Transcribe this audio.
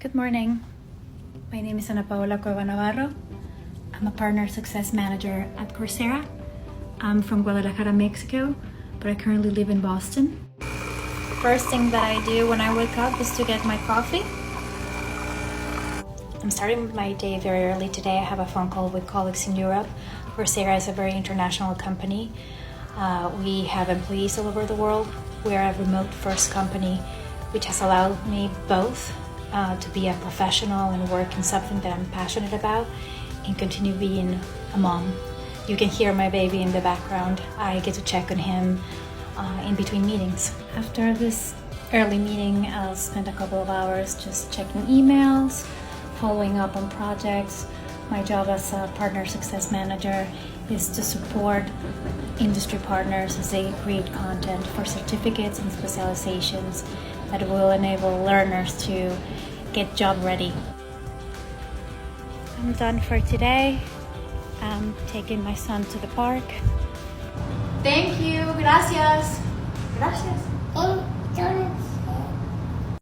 Good morning. My name is Ana Paola Cueva Navarro. I'm a Partner Success Manager at Coursera. I'm from Guadalajara, Mexico, but I currently live in Boston. First thing that I do when I wake up is to get my coffee. I'm starting my day very early today. I have a phone call with colleagues in Europe. Coursera is a very international company. We have employees all over the world. We are a remote-first company, which has allowed me both to be a professional and work in something that I'm passionate about and continue being a mom. You can hear my baby in the background. I get to check on him in between meetings. After this early meeting, I'll spend a couple of hours just checking emails, following up on projects. My job as a Partner Success Manager is to support industry partners as they create content for certificates and specializations that will enable learners to get job ready. I'm done for today. I'm taking my son to the park. Thank you. Gracias. Gracias.